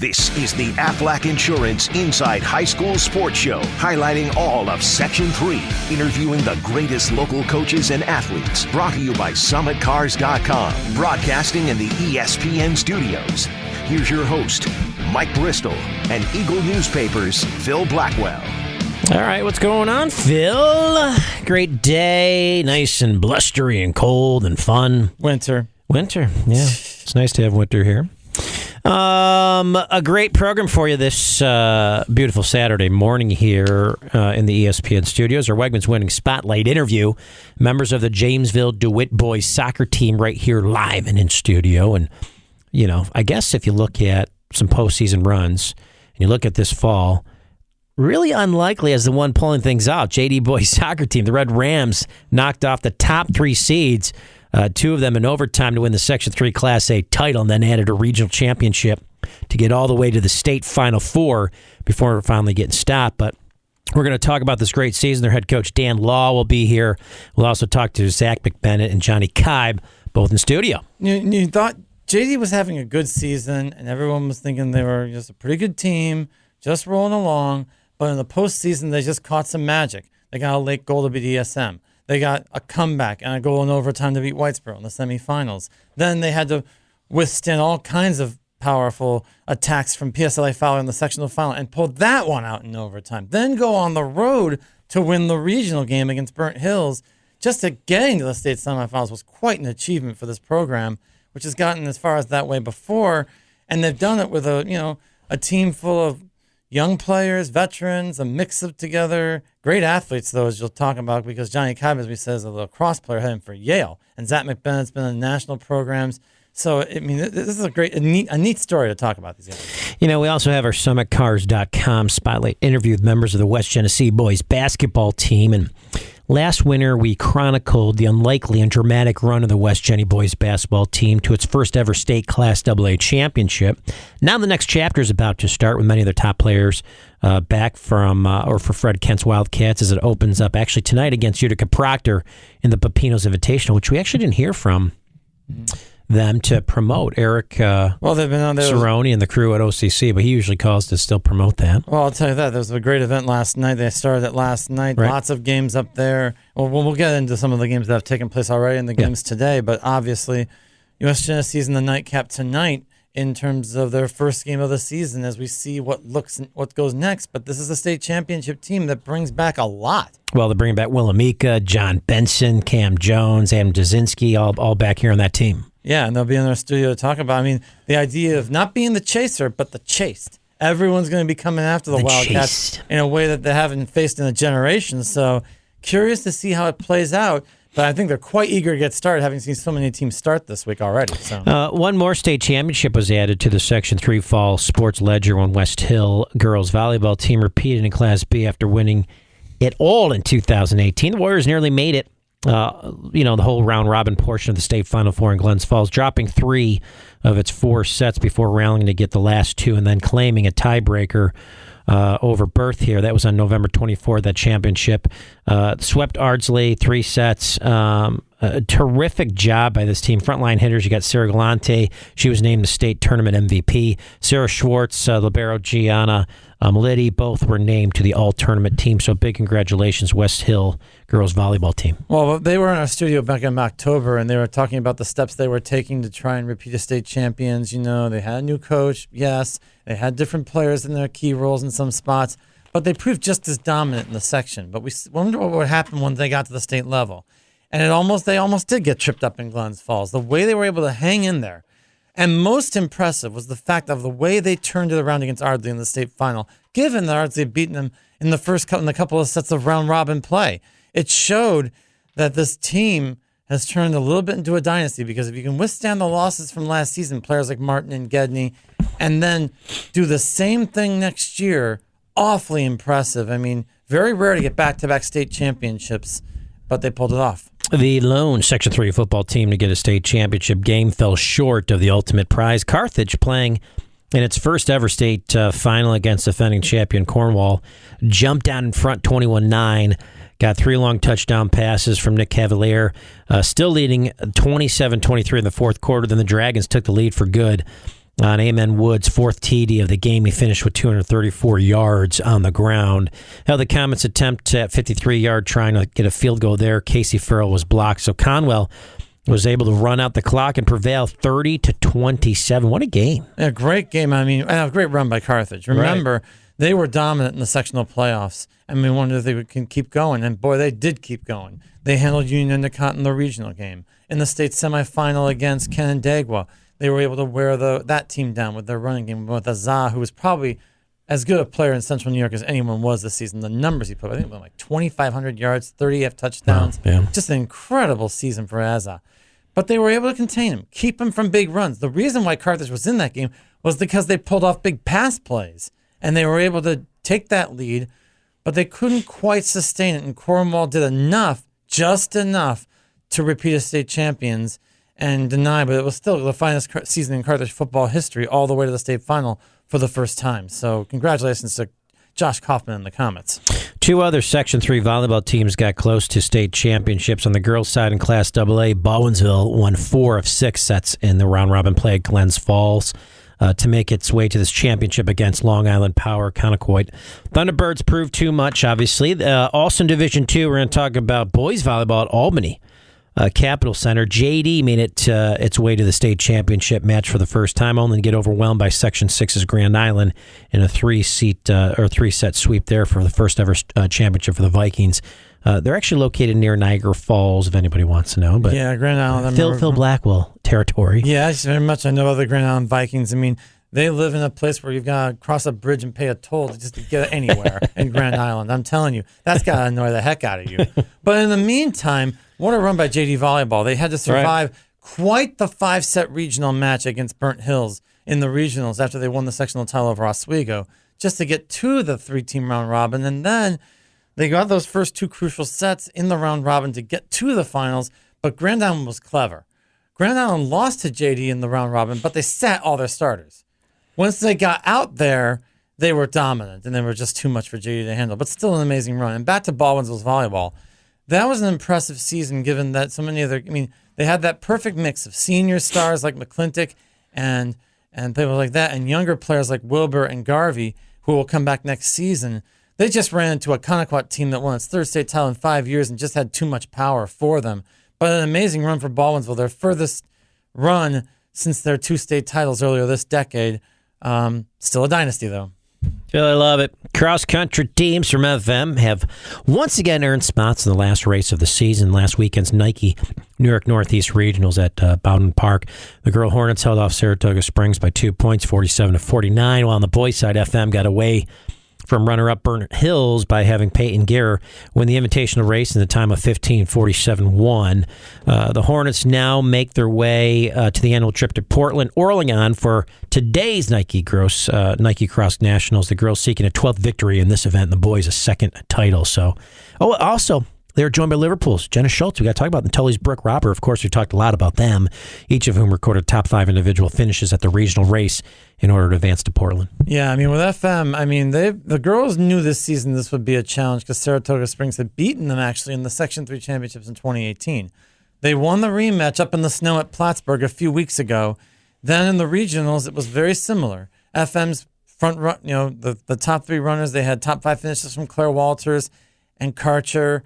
This is the Aflac Insurance Inside High School Sports Show, highlighting all of Section 3, interviewing the greatest local coaches and athletes. Brought to you by SummitCars.com, broadcasting in the ESPN studios. Here's your host, Mike Bristol, and Eagle Newspapers' Phil Blackwell. All right, what's going on, Phil? Great day, nice and blustery and cold and fun. Winter, yeah. It's nice to have winter here. A great program for you this beautiful Saturday morning here in the ESPN studios. Our Wegmans Winning Spotlight interview. Members of the Jamesville-DeWitt boys soccer team right here live and in studio. And, you know, I guess if you look at some postseason runs and you look at this fall, really unlikely as the one pulling things out. JD boys soccer team, the Red Rams, knocked off the top three seeds. Two of them in overtime to win the Section 3 Class A title, and then added a regional championship to get all the way to the state Final Four before finally getting stopped. But we're going to talk about this great season. Their head coach, Dan Law, will be here. We'll also talk to Zach McBennett and Johnny Kibe, both in studio. You thought JD was having a good season, and everyone was thinking they were just a pretty good team, just rolling along. But in the postseason, they just caught some magic. They got a late goal to beat ESM. They got a comeback and a goal in overtime to beat Whitesboro in the semifinals. Then they had to withstand all kinds of powerful attacks from PSLA Fowler in the sectional final and pull that one out in overtime. Then go on the road to win the regional game against Burnt Hills. Just to getting to the state semifinals was quite an achievement for this program, which has gotten as far as that way before. And they've done it with a team full of young players, veterans, a mix of together. Great athletes, though, as you'll talk about, because Johnny Kibe, as we said, is a lacrosse player heading for Yale. And Zach McBennett's been in national programs. So, I mean, this is a neat story to talk about these guys. You know, we also have our SummitCars.com spotlight interview with members of the West Genesee boys basketball team. And last winter, we chronicled the unlikely and dramatic run of the West Genesee boys basketball team to its first ever state Class AA championship. Now the next chapter is about to start with many of their top players back from, or for Fred Kent's Wildcats, as it opens up actually tonight against Utica Proctor in the Pepinos Invitational, which we actually didn't hear from them to promote. Eric they've been on there Cerrone and the crew at OCC, but he usually calls to still promote that. Well, I'll tell you that. There was a great event last night. They started it last night. Right. Lots of games up there. Well, we'll get into some of the games that have taken place already and the games today, but obviously West Genesee's in the nightcap tonight in terms of their first game of the season as we see what goes next. But this is a state championship team that brings back a lot. Well, they're bringing back Willamika, John Benson, Cam Jones, Adam Dzinski, all back here on that team. Yeah, and they'll be in our studio to talk about, the idea of not being the chaser, but the chased. Everyone's going to be coming after the Wildcats in a way that they haven't faced in a generation. So curious to see how it plays out. But I think they're quite eager to get started, having seen so many teams start this week already. So one more state championship was added to the Section 3 Fall Sports Ledger when West Hill girls volleyball team repeated in Class B after winning it all in 2018. The Warriors nearly made it, the whole round-robin portion of the state Final Four in Glens Falls, dropping 3 of its 4 sets before rallying to get the last 2 and then claiming a tiebreaker over Berth here. That was on November 24th, that championship. Swept Ardsley, 3 sets. A terrific job by this team. Frontline hitters, you got Sarah Galante. She was named the state tournament MVP. Sarah Schwartz, libero Gianna Liddy, both were named to the all-tournament team. So big congratulations, West Hill girls volleyball team. Well, they were in our studio back in October, and they were talking about the steps they were taking to try and repeat as state champions. They had a new coach, yes. They had different players in their key roles in some spots, but they proved just as dominant in the section. But we wonder what would happen when they got to the state level. And they almost did get tripped up in Glens Falls. The way they were able to hang in there. And most impressive was the fact of the way they turned it around against Ardsley in the state final, given that Ardsley had beaten them in the couple of sets of round-robin play. It showed that this team has turned a little bit into a dynasty, because if you can withstand the losses from last season, players like Martin and Gedney, and then do the same thing next year, awfully impressive. Very rare to get back-to-back state championships, but they pulled it off. The lone Section 3 football team to get a state championship game fell short of the ultimate prize. Carthage, playing in its first ever state final against defending champion Cornwall, jumped down in front 21-9, got 3 long touchdown passes from Nick Cavalier, still leading 27-23 in the fourth quarter. Then the Dragons took the lead for good on Amen Wood's fourth TD of the game. He finished with 234 yards on the ground. Held the Comets' attempt at 53-yard trying to get a field goal there. Casey Farrell was blocked. So Conwell was able to run out the clock and prevail 30-27. What a game. Yeah, great game. I mean, a great run by Carthage. Remember, they were dominant in the sectional playoffs, and we wondered if they can keep going. And, boy, they did keep going. They handled Union Endicott in the regional game. In the state semifinal against Canandaigua, they were able to wear that team down with their running game with Azah, who was probably as good a player in Central New York as anyone was this season. The numbers he put up, I think, were like 2,500 yards, 30 touchdowns. Wow, yeah. Just an incredible season for Azah. But they were able to contain him, keep him from big runs. The reason why Carthage was in that game was because they pulled off big pass plays, and they were able to take that lead, but they couldn't quite sustain it, and Cornwall did enough, just enough, to repeat as state champions and deny, but it was still the finest season in Carthage football history, all the way to the state final for the first time. So congratulations to Josh Kaufman and the Comets. Two other Section 3 volleyball teams got close to state championships. On the girls' side in Class AA, Baldwinsville won 4 of 6 sets in the round-robin play at Glens Falls to make its way to this championship against Long Island Power Conocoit. Thunderbirds proved too much, obviously. Also in Division 2, we're going to talk about boys volleyball at Albany Capital Center. JD made it its way to the state championship match for the first time, only to get overwhelmed by Section 6's Grand Island in a 3-set sweep there for the first ever championship for the Vikings. They're actually located near Niagara Falls, if anybody wants to know. But yeah, Grand Island. Phil Blackwell territory. Yeah, very much. I know of the Grand Island Vikings. I mean, they live in a place where you've got to cross a bridge and pay a toll just to get anywhere in Grand Island. I'm telling you, that's got to annoy the heck out of you. But in the meantime, what a run by JD Volleyball. They had to survive quite the 5-set regional match against Burnt Hills in the regionals after they won the sectional title over Oswego, just to get to the 3-team round robin. And then they got those first 2 crucial sets in the round robin to get to the finals, but Grand Island was clever. Grand Island lost to JD in the round robin, but they sat all their starters. Once they got out there, they were dominant, and they were just too much for JD to handle, but still an amazing run. And back to Baldwinsville's volleyball. That was an impressive season, given that so many they had that perfect mix of senior stars like McClintock and people like that, and younger players like Wilbur and Garvey, who will come back next season. They just ran into a Conocoit team that won its 3rd state title in 5 years and just had too much power for them. But an amazing run for Baldwinsville, their furthest run since their 2 state titles earlier this decade. Still a dynasty, though. I love it. Cross-country teams from FM have once again earned spots in the last race of the season. Last weekend's Nike New York Northeast Regionals at Bowden Park. The Girl Hornets held off Saratoga Springs by 2 points, 47-49, while on the boys' side, FM got away from runner-up Burnt Hills by having Peyton Guerra win the invitational race in the time of 15:47.1. The Hornets now make their way to the annual trip to Portland, Oregon for today's Nike Cross Nationals. The girls seeking a 12th victory in this event, and the boys a 2nd title. So, also, they were joined by Liverpool's Jenna Schultz. We got to talk about the Tully's Brooke Robber. Of course, we talked a lot about them, each of whom recorded top 5 individual finishes at the regional race in order to advance to Portland. Yeah, I mean, with FM, the girls knew this season this would be a challenge because Saratoga Springs had beaten them actually in the Section 3 championships in 2018. They won the rematch up in the snow at Plattsburgh a few weeks ago. Then in the regionals, it was very similar. FM's front run, the top 3 runners, they had top 5 finishes from Claire Walters and Karcher.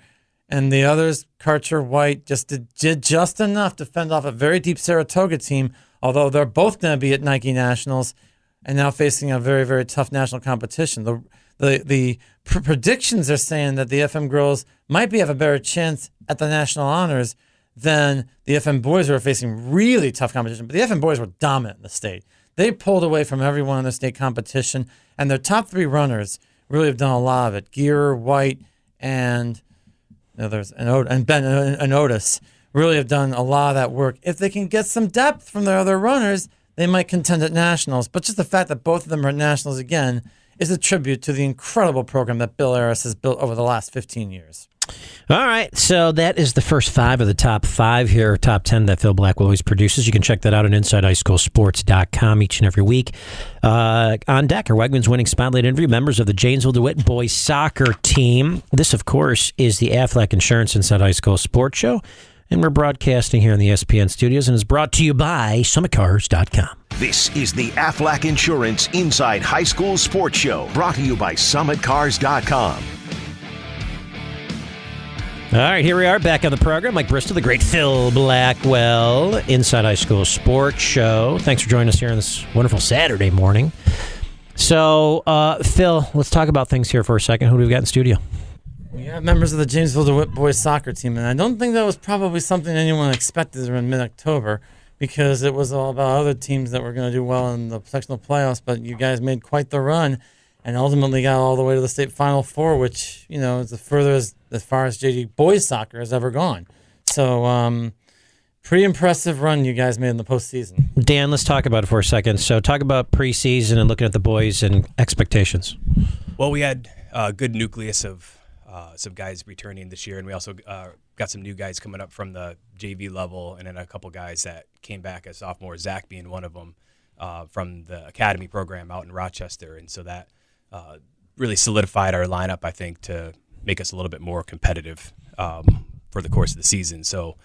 And the others, Karcher, White, just did just enough to fend off a very deep Saratoga team, although they're both going to be at Nike Nationals and now facing a very, very tough national competition. The predictions are saying that the FM girls might have a better chance at the national honors than the FM boys who are facing really tough competition. But the FM boys were dominant in the state. They pulled away from everyone in the state competition, and their top 3 runners really have done a lot of it. Gear, White, and Ben and Otis really have done a lot of that work. If they can get some depth from their other runners, they might contend at nationals. But just the fact that both of them are at nationals again is a tribute to the incredible program that Bill Harris has built over the last 15 years. All right, so that is the first 5 of the top 5 here, top 10 that Phil Blackwell always produces. You can check that out on InsideHighSchoolSports.com each and every week. On deck, our Wegmans Winning Spotlight interview, members of the Jamesville-DeWitt boys soccer team. This, of course, is the Aflac Insurance Inside High School Sports Show. And we're broadcasting here in the ESPN studios and is brought to you by SummitCars.com. This is the Aflac Insurance Inside High School Sports Show, brought to you by SummitCars.com. All right, here we are back on the program. Mike Bristol, the great Phil Blackwell, Inside High School Sports Show. Thanks for joining us here on this wonderful Saturday morning. So, Phil, let's talk about things here for a second. Who do we got in studio? We have members of the Jamesville-DeWitt boys soccer team, and I don't think that was probably something anyone expected in mid-October because it was all about other teams that were going to do well in the sectional playoffs, but you guys made quite the run and ultimately got all the way to the state Final Four, which, you know, is the furthest as far as JV boys soccer has ever gone. So, pretty impressive run you guys made in the postseason. Dan, let's talk about it for a second. So talk about preseason and looking at the boys and expectations. Well, we had a good nucleus of some guys returning this year, and we also got some new guys coming up from the JV level, and then a couple guys that came back as sophomores, Zach being one of them, from the academy program out in Rochester. And so that really solidified our lineup, I think, to make us a little bit more competitive for the course of the season. So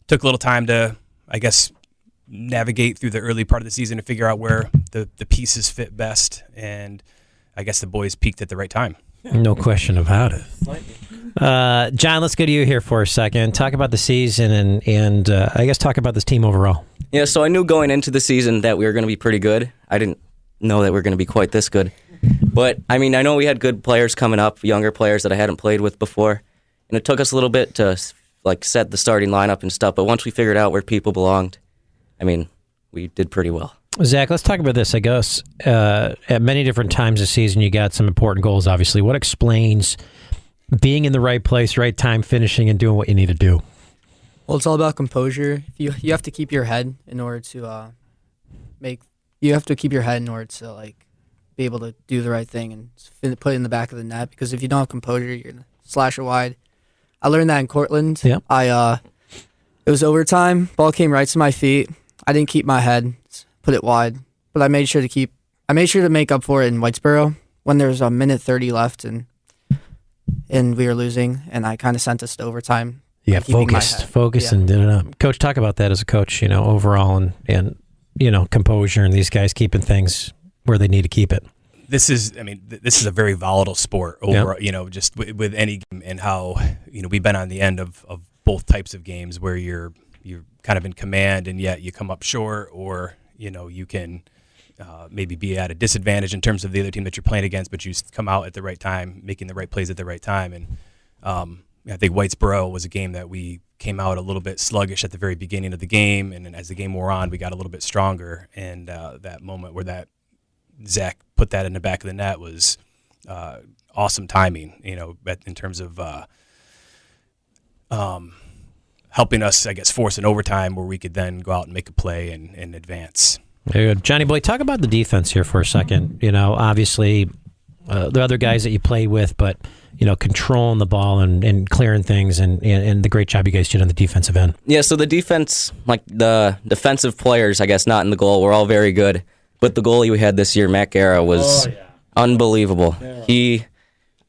took a little time to, I guess, navigate through the early part of the season to figure out where the pieces fit best, and I guess the boys peaked at the right time. No question about it. John, let's go to you here for a second. Talk about the season and I guess talk about this team overall. Yeah, so I knew going into the season that we were going to be pretty good. I didn't know that we were going to be quite this good. But, I mean, I know we had good players coming up, younger players that I hadn't played with before. And it took us a little bit to, like, set the starting lineup and stuff. But once we figured out where people belonged, I mean, we did pretty well. Zach, let's talk about this. I guess at many different times this season, you got some important goals, obviously. What explains being in the right place, right time, finishing, and doing what you need to do? Well, it's all about composure. You have to keep your head in order to You have to keep your head in order to be able to do the right thing and put it in the back of the net. Because if you don't have composure, you're gonna slash it wide. I learned that in Cortland. Yeah. It was overtime. Ball came right to my feet. I didn't keep my head. Put it wide, but I made sure to make up for it in Whitesboro when there was a minute 30 left and we were losing, and I kind of sent us to overtime. Yeah, focused and did it up. Coach, talk about that as a coach, overall and composure and these guys keeping things where they need to keep it. This is a very volatile sport over, just with any game, and how, we've been on the end of both types of games where you're kind of in command and yet you come up short, or you can maybe be at a disadvantage in terms of the other team that you're playing against, but you come out at the right time, making the right plays at the right time. And I think Whitesboro was a game that we came out a little bit sluggish at the very beginning of the game, and then as the game wore on, we got a little bit stronger. And that moment where that Zach put that in the back of the net was awesome timing, in terms of helping us, I guess, force an overtime where we could then go out and make a play and advance. Very good. Johnny Boy, talk about the defense here for a second. Obviously, the other guys that you played with, but, controlling the ball and clearing things and the great job you guys did on the defensive end. Yeah, so the defense, the defensive players, I guess, not in the goal, were all very good. But the goalie we had this year, Matt Guerra, was unbelievable. Yeah.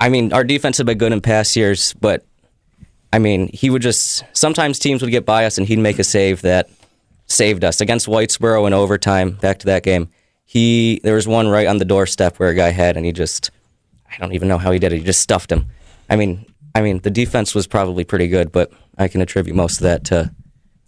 Our defense had been good in past years, but he would sometimes teams would get by us and he'd make a save that saved us. Against Whitesboro in overtime, back to that game, there was one right on the doorstep where a guy had, and I don't even know how he did it. He just stuffed him. The defense was probably pretty good, but I can attribute most of that to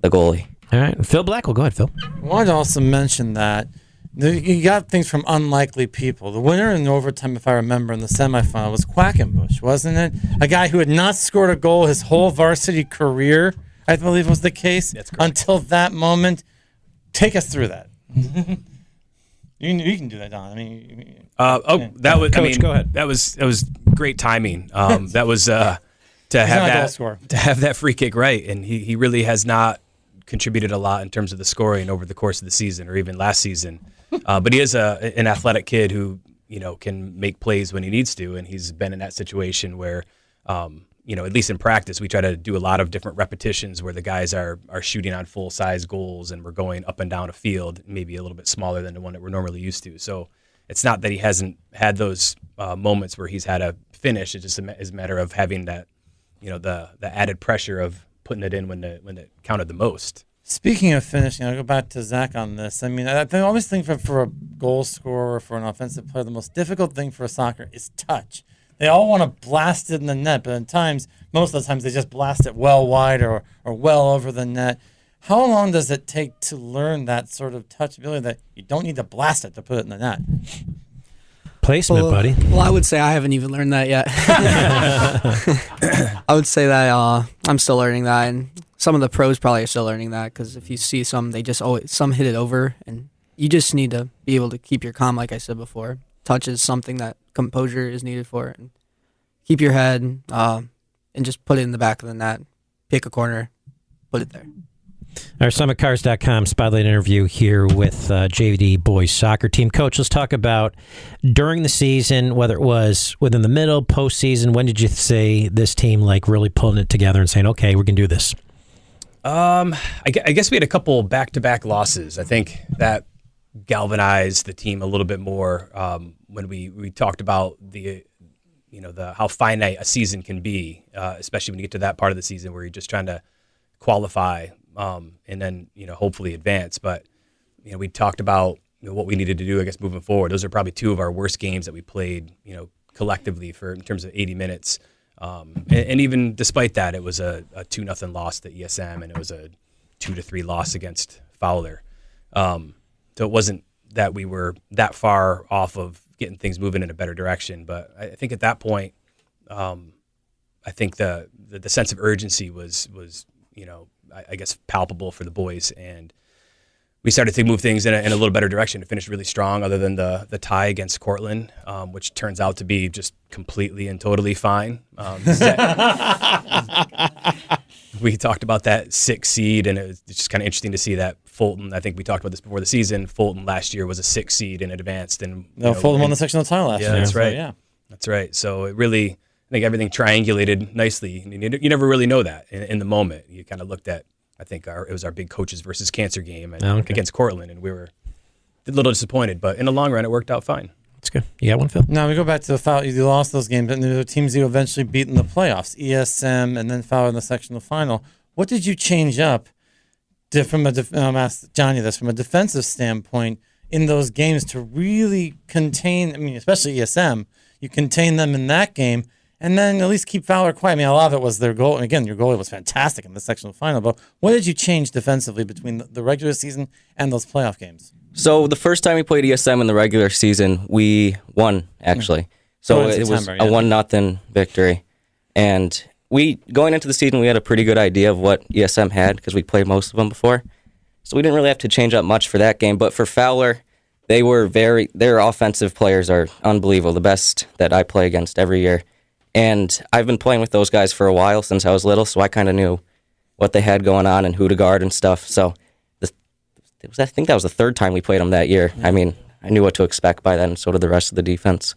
the goalie. All right. Phil Black, well, go ahead, Phil. I wanted to also mention that you got things from unlikely people. The winner in overtime, if I remember, in the semifinal was Quackenbush, wasn't it? A guy who had not scored a goal his whole varsity career, I believe was the case. That's correct. Until that moment. Take us through that. You can do that, Don. That was. Coach, go ahead. That was great timing. That was to have that free kick right, and he really has not contributed a lot in terms of the scoring over the course of the season or even last season. But he is an athletic kid who can make plays when he needs to, and he's been in that situation where at least in practice, we try to do a lot of different repetitions where the guys are shooting on full-size goals and we're going up and down a field, maybe a little bit smaller than the one that we're normally used to. So it's not that he hasn't had those moments where he's had a finish. It just is a matter of having that, the added pressure of putting it in when it counted the most. Speaking of finishing, I'll go back to Zach on this. I mean, I always think for a goal scorer or for an offensive player, the most difficult thing for a soccer is touch. They all want to blast it in the net, but at times, most of the times, they just blast it well wide or well over the net. How long does it take to learn that sort of touch ability that you don't need to blast it to put it in the net? Placement, buddy. Well, I would say I haven't even learned that yet. I would say that I'm still learning that, and some of the pros probably are still learning that, because if you see some, they just some hit it over, and you just need to be able to keep your calm, like I said before. Touch is something that composure is needed for, and keep your head and just put it in the back of the net. Pick a corner, put it there. Our SummitCars.com spotlight interview here with JVD boys soccer team. Coach, let's talk about during the season, whether it was within the middle, postseason. When did you say this team like really pulling it together and saying, okay, we can do this? I guess we had a couple back-to-back losses. I think that galvanized the team a little bit more when we talked about the how finite a season can be, especially when you get to that part of the season where you're just trying to qualify and then hopefully advance. But we talked about what we needed to do, I guess, moving forward. Those are probably two of our worst games that we played, collectively in terms of 80 minutes. And even despite that, it was a 2-0 loss to ESM, and it was a 2-3 loss against Fowler. So it wasn't that we were that far off of getting things moving in a better direction. But I think at that point, I think the sense of urgency was I guess palpable for the boys, and we started to move things in a little better direction. It finished really strong, other than the tie against Cortland, which turns out to be just completely and totally fine. We talked about that 6 seed, and it's just kind of interesting to see that Fulton. I think we talked about this before the season. Fulton last year was a 6 seed and advanced, and Fulton won the sectional title last year. That's right. So, yeah, that's right. So it really, I think everything triangulated nicely. You never really know that in the moment. You kind of looked at, I think it was our big coaches versus cancer game against Cortland, and we were a little disappointed. But in the long run, it worked out fine. That's good. You got one, Phil? Now we go back to the Fowler. You lost those games, but the teams you eventually beat in the playoffs, ESM, and then Fowler in the sectional final. What did you change up from ask Johnny this, from a defensive standpoint in those games to really contain, especially ESM, you contain them in that game, and then at least keep Fowler quiet. A lot of it was their goal. And again, your goalie was fantastic in the sectional final. But what did you change defensively between the regular season and those playoff games? So the first time we played ESM in the regular season, we won, actually. So it was a 1-0 victory. And going into the season, we had a pretty good idea of what ESM had because we played most of them before. So we didn't really have to change up much for that game. But for Fowler, their offensive players are unbelievable, the best that I play against every year. And I've been playing with those guys for a while, since I was little, so I kind of knew what they had going on and who to guard and stuff. So I think that was the third time we played them that year. I knew what to expect by then, and so did the rest of the defense.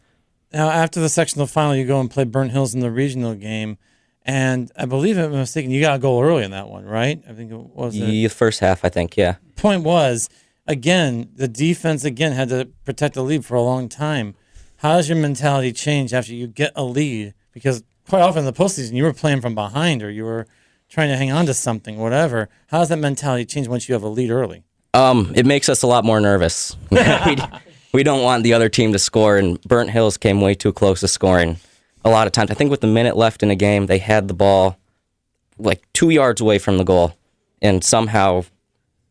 Now, after the sectional final, you go and play Burnt Hills in the regional game, and I believe, if I'm mistaken, you got a goal early in that one, right? I think it was the first half, I think, yeah. Point was, again, the defense, had to protect the lead for a long time. How does your mentality change after you get a lead? Because quite often in the postseason, you were playing from behind, or you were trying to hang on to something, whatever. How does that mentality change once you have a lead early? It makes us a lot more nervous. We don't want the other team to score, and Burnt Hills came way too close to scoring a lot of times. I think with the minute left in a game, they had the ball like 2 yards away from the goal, and somehow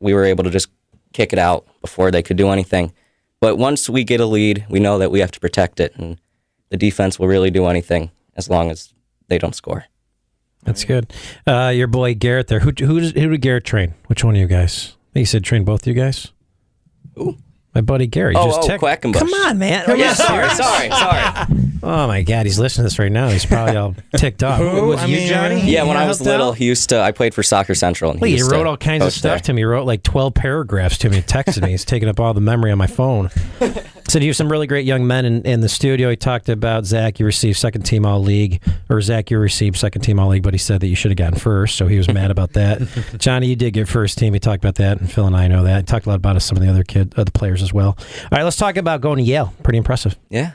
we were able to just kick it out before they could do anything. But once we get a lead, we know that we have to protect it, and the defense will really do anything as long as they don't score. That's good. Your boy Garrett there. Who did Garrett train? Which one of you guys? I think he said train both of you guys. Ooh. My buddy Gary. Quackenbush. Come on, man. Sorry. Oh, my God. He's listening to this right now. He's probably all ticked off. Was you, Johnny? Yeah, when I was little, I played for Soccer Central. And he wrote all kinds of stuff to me. He wrote like 12 paragraphs to me and texted me. He's taking up all the memory on my phone. Said he was some really great young men in the studio. He talked about, Zach, you received second team All-League. Or, Zach, you received second team All-League, but he said that you should have gotten first, so he was mad about that. Johnny, you did get first team. He talked about that, and Phil and I know that. He talked a lot about some of the other players as well. All right, let's talk about going to Yale. Pretty impressive. Yeah.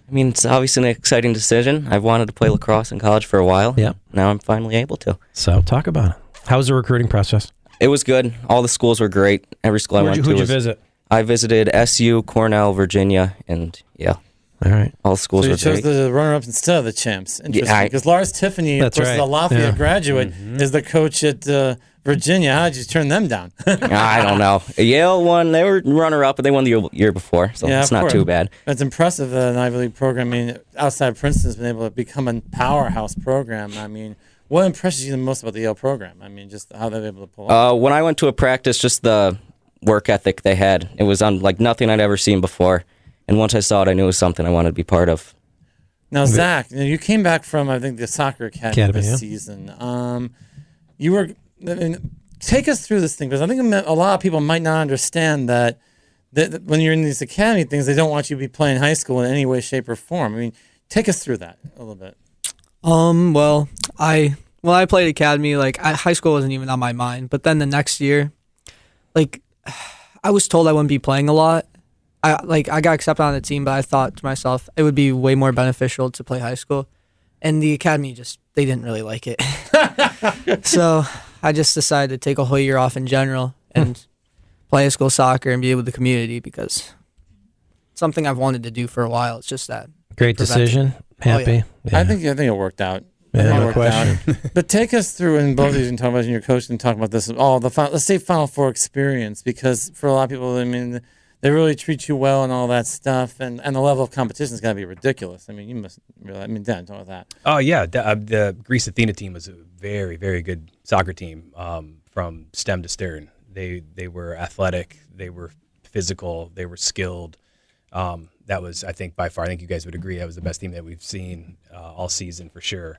I mean, it's obviously an exciting decision. I've wanted to play lacrosse in college for a while. Yeah. Now I'm finally able to. So talk about it. How was the recruiting process? It was good. All the schools were great. Every school I went to. Who'd you visit? I visited SU, Cornell, Virginia, and Yale. All right. All the schools So you were chose great. the runner-ups instead of the champs. Interesting. Because Lars Tiffany, of That's course, right. is a Lafayette Yeah. graduate, is the coach at Virginia. How did you turn them down? I don't know. Yale won. They were runner-up, but they won the year before, so Yeah, it's of not course. too bad. It's impressive that an Ivy League program, I mean, outside Princeton's been able to become a powerhouse program. I mean, what impresses you the most about the Yale program? I mean, just how they're able to pull off. When I went to a practice, just the work ethic they had. It was like nothing I'd ever seen before. And once I saw it, I knew it was something I wanted to be part of. Now, Zach, you came back from, I think, the soccer academy this yeah. season. You were, take us through this thing, because I think a lot of people might not understand that when you're in these academy things, they don't want you to be playing high school in any way, shape, or form. I mean, take us through that a little bit. Well, when I played academy, high school wasn't even on my mind. But then the next year, I was told I wouldn't be playing a lot. I got accepted on the team, but I thought to myself it would be way more beneficial to play high school. And the academy they didn't really like it. So I just decided to take a whole year off in general and play high school soccer and be with the community, because it's something I've wanted to do for a while. It's just that. Great decision. Happy. I think it worked out. Yeah, It no worked question. out. But take us through, and both of you can talk about your coach and talk about this. Let's say Final Four experience, because for a lot of people, I mean, they really treat you well and all that stuff, and the level of competition is got to be ridiculous. I mean, you must realize. I mean, Dan, talk about that. Oh yeah, the Greece Athena team was a very, very good soccer team from stem to stern. They were athletic, they were physical, they were skilled. That was, I think, by far, I think you guys would agree, that was the best team that we've seen all season for sure.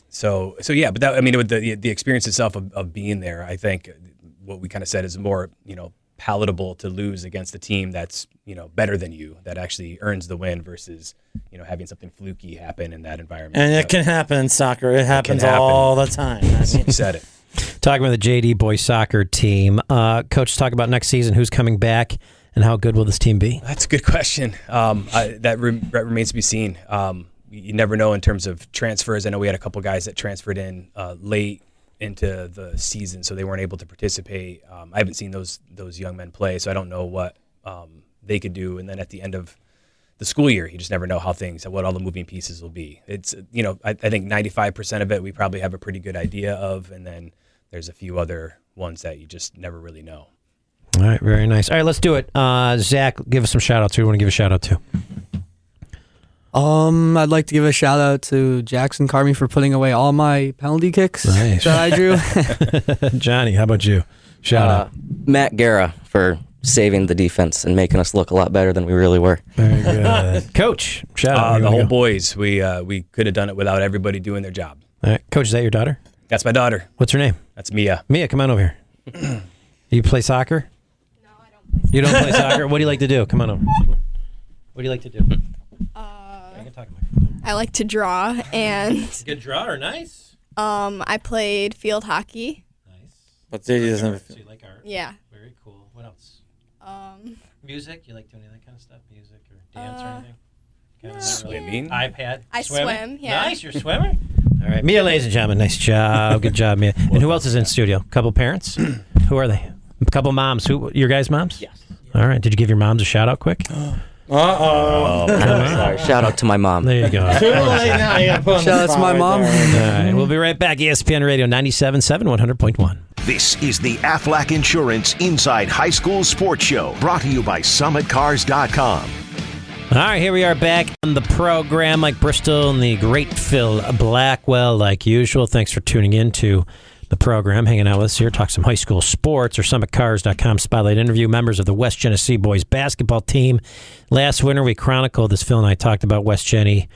So yeah, but that, I mean, with the experience itself of being there, I think what we kind of said is more, palatable to lose against a team that's, better than you, that actually earns the win versus, having something fluky happen in that environment. And it can happen in soccer. It happens happen. all the time. I mean, You said it. Talking about the JD boys soccer team, Coach, talk about next season. Who's coming back, and how good will this team be? That's a good question. That remains to be seen. You never know in terms of transfers. I know we had a couple guys that transferred in late into the season, so they weren't able to participate. I haven't seen those young men play, so I don't know what they could do. And then at the end of the school year, you just never know what all the moving pieces will be. It's I think 95% of it we probably have a pretty good idea of, and then there's a few other ones that you just never really know. All right, very nice. All right, let's do it. Zach, give us some shout-outs. Who do you want to give a shout-out to? I'd like to give a shout out to Jackson Carmi for putting away all my penalty kicks Nice. that I drew. Johnny, how about you? Shout out. Matt Guerra for saving the defense and making us look a lot better than we really were. Very good. Coach, shout out. Where The you whole wanna go? boys, we could have done it without everybody doing their job. All right. Coach, is that your daughter? That's my daughter. What's her name? That's Mia. Mia, come on over here. You play soccer? No, I don't play You don't play soccer? What do you like to do? Come on over. What do you like to do? I can talk about I like to draw, and Good drawer, nice. I played field hockey. Nice. but JD doesn't have So you like art? Yeah. Very cool. What else? Music. You like doing any of that kind of stuff? Music or dance or anything? Kind of Swimming. iPad? I swim, yeah. Nice, you're a swimmer? All right. Mia, ladies and gentlemen, nice job. Good job, Mia. And who else is in studio? Couple parents? Who are they? A couple moms. Who? Your guys' moms? Yes. All right. Did you give your moms a shout-out quick? Sorry. Shout out to my mom. There you go. Too late now. You gotta put on the Shout out to spot my right mom. there. All right. We'll be right back. ESPN Radio 97.7, 100.1. This is the Aflac Insurance Inside High School Sports Show, brought to you by SummitCars.com. All right, here we are back on the program. Mike Bristol and the great Phil Blackwell, like usual. Thanks for tuning in to the program, hanging out with us here, talk some high school sports. Or SummitCars.com spotlight interview members of the West Genesee boys basketball team. Last winter, we chronicled, as Phil and I talked about, West Genny,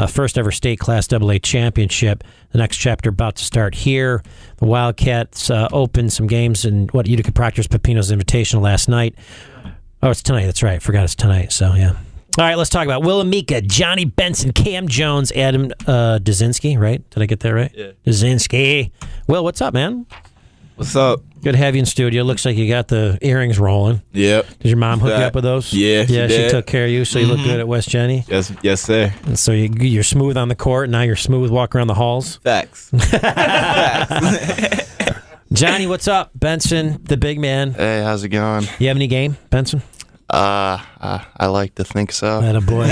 first ever state Class AA championship. The next chapter about to start here. The Wildcats opened some games in Utica Proctor's Pepino's Invitational last night. Oh, it's tonight. That's right. Forgot it's tonight. So, yeah. All right, let's talk about Will Amika, Johnny Benson, Cam Jones, Adam Dazinski, right? Did I get that right? Yeah. Dazinski. Will, what's up, man? What's up? Good to have you in studio. Looks like you got the earrings rolling. Yep. Did your mom hook you up with those? Yeah, she she did. took care of you, so you look good at West Genny. Yes, sir. And so you're smooth on the court. Now you're smooth walking around the halls. Facts. Johnny, what's up? Benson, the big man. Hey, how's it going? You have any game, Benson? I like to think so. Atta boy.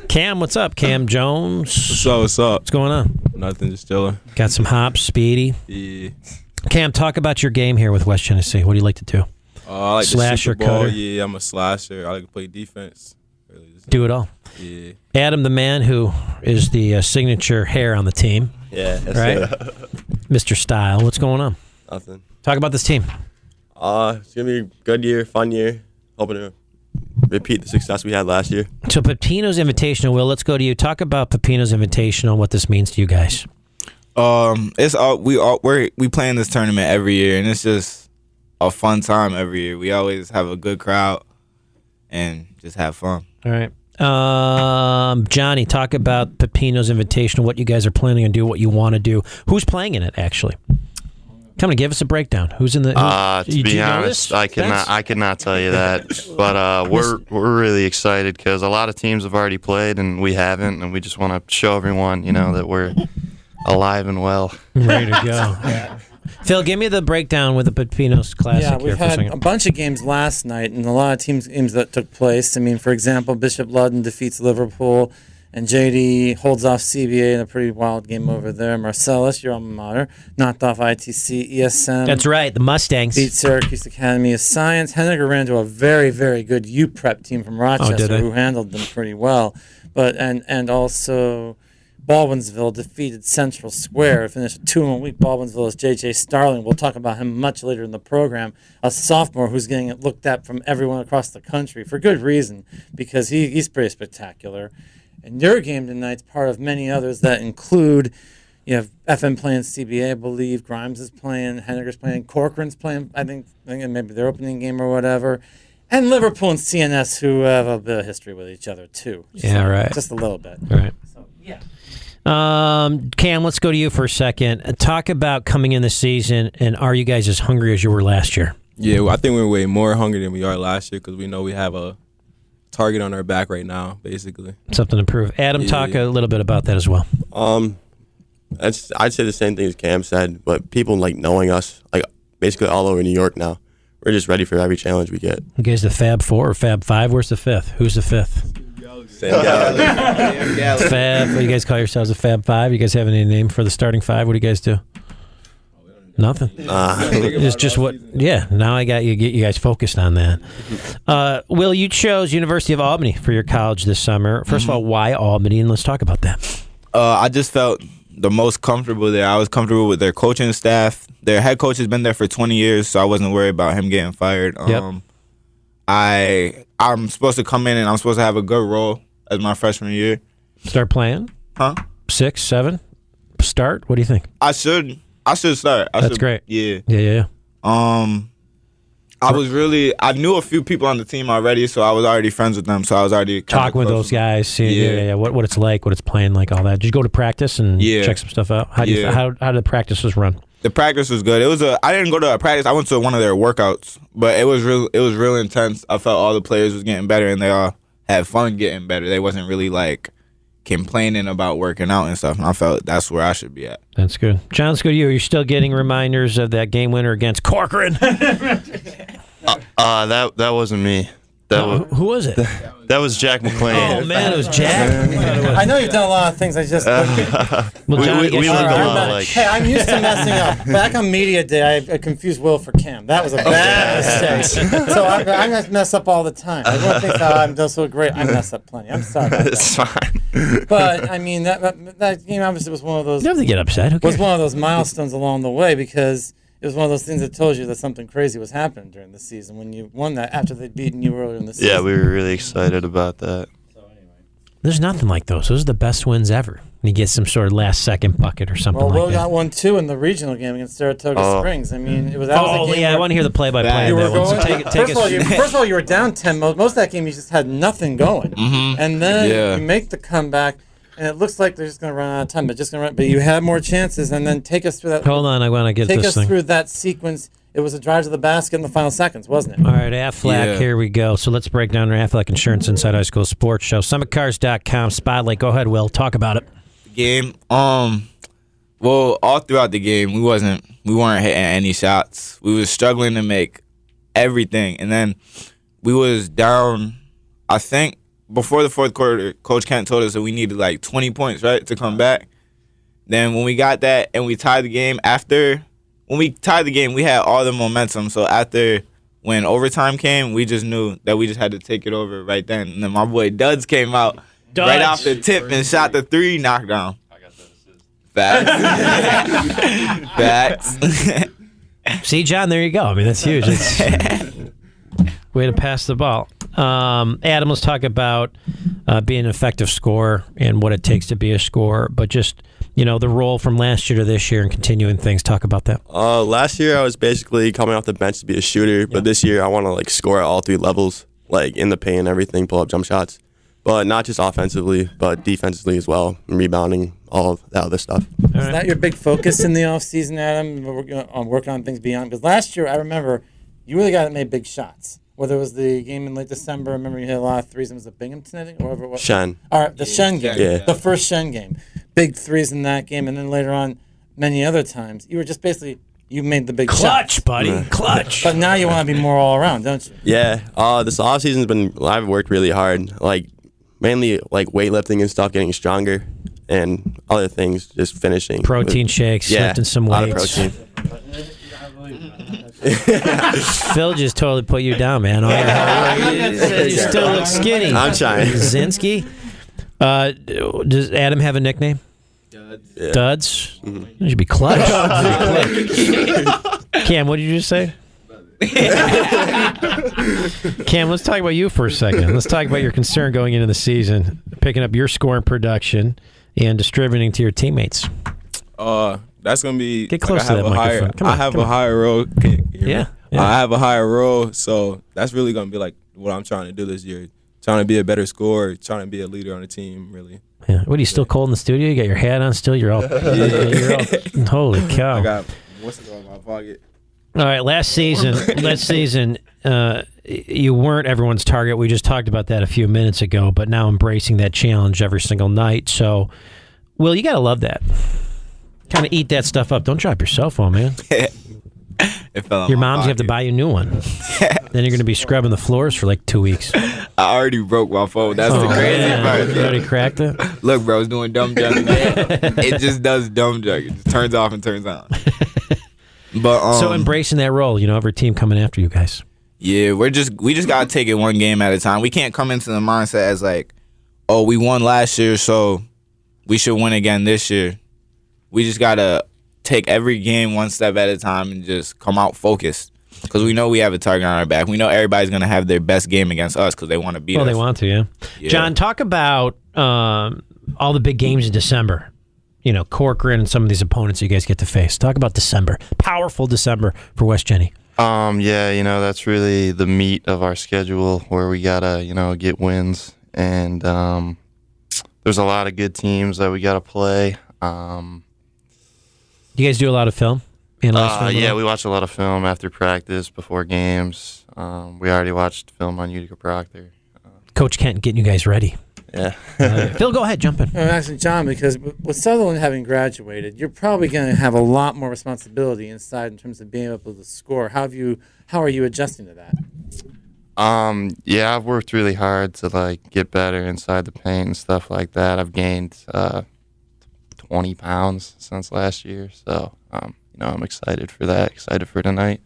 Cam, what's up? Cam Jones. What's up? What's going on? Nothing, just chilling. Got some hops, Speedy. Yeah. Cam, talk about your game here with West Genesee. What do you like to do? I like Slasher, to shoot the ball. cutter? Yeah, I'm a slasher. I like to play defense. Really, just- Do it all. Yeah. Adam, the man who is the signature hair on the team, Yeah, that's right? Mr. Style. What's going on? Nothing. Talk about this team. It's gonna be a good year, fun year. Hoping to repeat the success we had last year. So Pepino's Invitational, Will, let's go to you. Talk about Pepino's Invitational and what this means to you guys. It's we play in this tournament every year, and it's just a fun time every year. We always have a good crowd and just have fun. All right. Johnny, talk about Pepino's Invitational, what you guys are planning to do, what you want to do. Who's playing in it, actually? Come on, give us a breakdown. Who's in the? To be honest, I could not tell you that. But we're really excited because a lot of teams have already played and we haven't, and we just want to show everyone, that we're alive and well. Ready to go. Phil, give me the breakdown with the Pepino's Classic. Yeah, here we've for a had second. a bunch of games last night, and a lot of games that took place. I mean, for example, Bishop Ludden defeats Liverpool, and JD holds off CBA in a pretty wild game over there. Marcellus, your alma mater, knocked off ITC. ESM. That's right, the Mustangs. Beat Syracuse Academy of Science. Henniger ran into a very, very good U-Prep team from Rochester who handled them pretty well. But and also Baldwinsville defeated Central Square. Finished 2-1 week. Baldwinsville is J.J. Starling. We'll talk about him much later in the program. A sophomore who's getting looked at from everyone across the country for good reason because he's pretty spectacular. And your game tonight's part of many others that include, you have FM playing CBA, I believe. Grimes is playing. Henniger's playing. Corcoran's playing, I think maybe their opening game or whatever. And Liverpool and CNS, who have a bit of history with each other, too. Yeah, right. Just a little bit. Right. So, yeah. Cam, let's go to you for a second. Talk about coming in the season, and are you guys as hungry as you were last year? Yeah, well, I think we're way more hungry than we are last year because we know we have a target on our back right now, basically. Something to prove. Adam, talk a little bit about that as well. I'd say the same thing as Cam said, but people like knowing us, like basically all over New York now. We're just ready for every challenge we get. You guys the Fab 4 or Fab 5? Where's the fifth? Who's the fifth? Sam Gallagher. Fab. What do you guys call yourselves, a Fab 5? You guys have any name for the starting five? What do you guys do? Nothing. It's just what. Yeah. Now I got you. Get you guys focused on that. Will, you chose University of Albany for your college this summer. First of all, why Albany? And let's talk about that. I just felt the most comfortable there. I was comfortable with their coaching staff. Their head coach has been there for 20 years, so I wasn't worried about him getting fired. Yep. I'm supposed to come in and I'm supposed to have a good role as my freshman year. Start playing? Huh? 6, 7? Start? What do you think? I should start. That's great. Yeah. Yeah. I knew a few people on the team already, so I was already friends with them. So I was already talking with those guys, seeing what it's like, what it's playing like, all that. Did you go to practice and check some stuff out? How did the practices run? The practice was good. I didn't go to a practice. I went to one of their workouts, but it was real intense. I felt all the players was getting better, and they all had fun getting better. They wasn't really like complaining about working out and stuff. And I felt that's where I should be at. That's good. John, let's go to you. You're still getting reminders of that game winner against Corcoran. That wasn't me. Who was it? That was Jack McLean. Oh man, it was Jack. I know you've done a lot of things. I just Well, John, we look a lot like. Hey, I'm used to messing up. Back on media day, I confused Will for Cam. That was a bad mistake. So I just mess up all the time. Everyone thinks I'm done so great. I mess up plenty. I'm sorry about that. It's fine. But I mean that game obviously was one of those. You don't have to get upset. Who cares? Was one of those milestones along the way because it was one of those things that told you that something crazy was happening during the season when you won that after they'd beaten you earlier in the season. Yeah, we were really excited about that. There's nothing like those. Those are the best wins ever. And you get some sort of last-second bucket or something Well, like Will that. got one too in the regional game against Saratoga Springs. I mean, that was a game. I want to hear the play-by-play of that one. So first of all, you were down 10. Most of that game, you just had nothing going, and then you make the comeback. and it looks like they're just going to run out of time. But you had more chances, and then take us through that. Hold on, I want to get this thing. Take us through that sequence. It was a drive to the basket in the final seconds, wasn't it? All right, Aflac, Here we go. So let's break down our Aflac Insurance Inside High School Sports Show. SummitCars.com, Spotlight. Go ahead, Will. Talk about it. Game. Well, all throughout the game, we weren't hitting any shots. We was struggling to make everything, and then we was down. I think before the fourth quarter, Coach Kent told us that we needed like 20 points, right, to come back. Then when we got that and we tied the game, when we tied the game, we had all the momentum. So when overtime came, we just knew that we just had to take it over right then. And then my boy Duds came out right off the tip and shot the 3 knockdown. I got that assist. Facts. See, John, there you go. I mean, that's huge. It's way to pass the ball. Adam, let's talk about being an effective scorer and what it takes to be a scorer, but just the role from last year to this year and continuing things. Talk about that. Last year I was basically coming off the bench to be a shooter, but this year I want to score at all 3 levels, in the paint and everything, pull up jump shots, but not just offensively, but defensively as well, and rebounding, all of that other stuff. Is that your big focus in the offseason, Adam? Working on things beyond? Because last year I remember you were the guy that made big shots. Whether it was the game in late December, I remember you hit a lot of threes. It was at Binghamton, I think, or whatever it was. Shen. All right, the Shen game. Yeah. The first Shen game. Big threes in that game, and then later on, many other times. You were just basically, you made the big clutch, shots. buddy. Clutch. But now you want to be more all around, don't you? Yeah. This offseason's I've worked really hard, mainly weightlifting and stuff, getting stronger, and other things, just finishing. Protein shakes, lifting some weights. A lot of protein. Phil just totally put you down, man. You still look skinny. I'm trying. Zinsky. Does Adam have a nickname? Duds. Yeah. Duds? Mm-hmm. It should be Clutch. Cam, what did you just say? Cam, let's talk about you for a second. Let's talk about your concern going into the season, picking up your scoring production and distributing to your teammates. That's gonna be. Get close to that microphone. I have a higher role. Yeah. I have a higher role, so that's really gonna be what I'm trying to do this year. Trying to be a better scorer, trying to be a leader on the team, really. Yeah. What, are you still cold in the studio? You got your hat on still? You're all holy cow. I got what's in my pocket. All right, last season, you weren't everyone's target. We just talked about that a few minutes ago, but now embracing that challenge every single night. So, Will, you got to love that. Kind of eat that stuff up. Don't drop your cell phone, man. Your mom's going to have to buy you a new one. Then you're going to be scrubbing the floors for 2 weeks. I already broke my phone. That's the crazy part. You already cracked it? Look, bro, it's doing dumb junk again. It just does dumb junk. It just turns off and turns on. But so embracing that role, every team coming after you guys. Yeah, we just gotta take it one game at a time. We can't come into the mindset as we won last year, so we should win again this year. We just gotta take every game one step at a time and just come out focused. Because we know we have a target on our back. We know everybody's gonna have their best game against us because they want to beat us. Well, they want to, yeah. John, talk about all the big games in December. Corcoran and some of these opponents you guys get to face. Talk about December. Powerful December for West Genesee. That's really the meat of our schedule where we gotta, get wins. And there's a lot of good teams that we gotta play. You guys do a lot of film? We watch a lot of film after practice, before games. We already watched film on Utica Proctor. Coach Kent getting you guys ready. Yeah. Phil, go ahead, jump in. Actually, John, because with Sutherland having graduated, you're probably going to have a lot more responsibility inside in terms of being able to score. How are you adjusting to that? I've worked really hard to get better inside the paint and stuff like that. I've gained 20 pounds since last year, so I'm excited for that. Excited for tonight.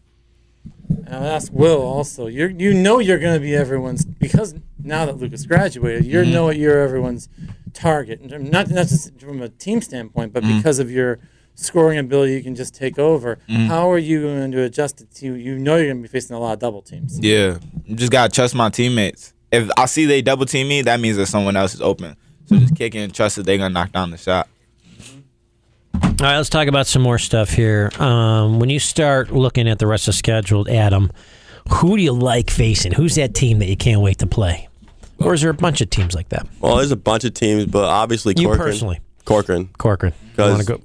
And I'll ask Will also. You're going to be everyone's, because now that Lucas graduated, you're everyone's target. Not just from a team standpoint, but because of your scoring ability, you can just take over. How are you going to adjust it to? You're going to be facing a lot of double teams. Yeah, you just gotta trust my teammates. If I see they double team me, that means that someone else is open. So just kick in and trust that they're gonna knock down the shot. All right, let's talk about some more stuff here. When you start looking at the rest of the schedule, Adam, who do you like facing? Who's that team that you can't wait to play? Or is there a bunch of teams like that? Well, there's a bunch of teams, but obviously You Corcoran. personally. Corcoran. You want to go?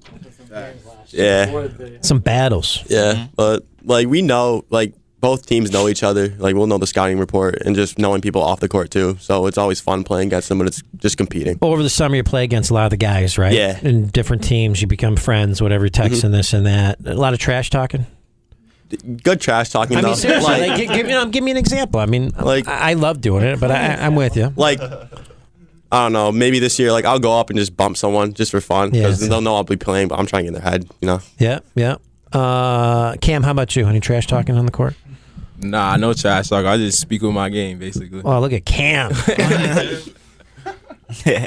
Yeah. Some battles. Yeah. But, like, we know, like, both teams know each other. Like, we'll know the scouting report and just knowing people off the court, too. So it's always fun playing against them, but it's just competing. Over the summer, you play against a lot of the guys, right? Yeah. In different teams, you become friends, whatever, texting this and that. A lot of trash talking. Good trash talking, I though. mean, seriously, like, give me an example. I mean, Like- I love doing it, but I'm with you. Like, I don't know, maybe this year, like, I'll go up and just bump someone just for fun because they'll know I'll be playing, but I'm trying to get in their head, you know? Yeah. Cam, how about you? Any trash talking on the court? Nah, no trash talk. I just speak with my game, basically. Oh, look at Cam.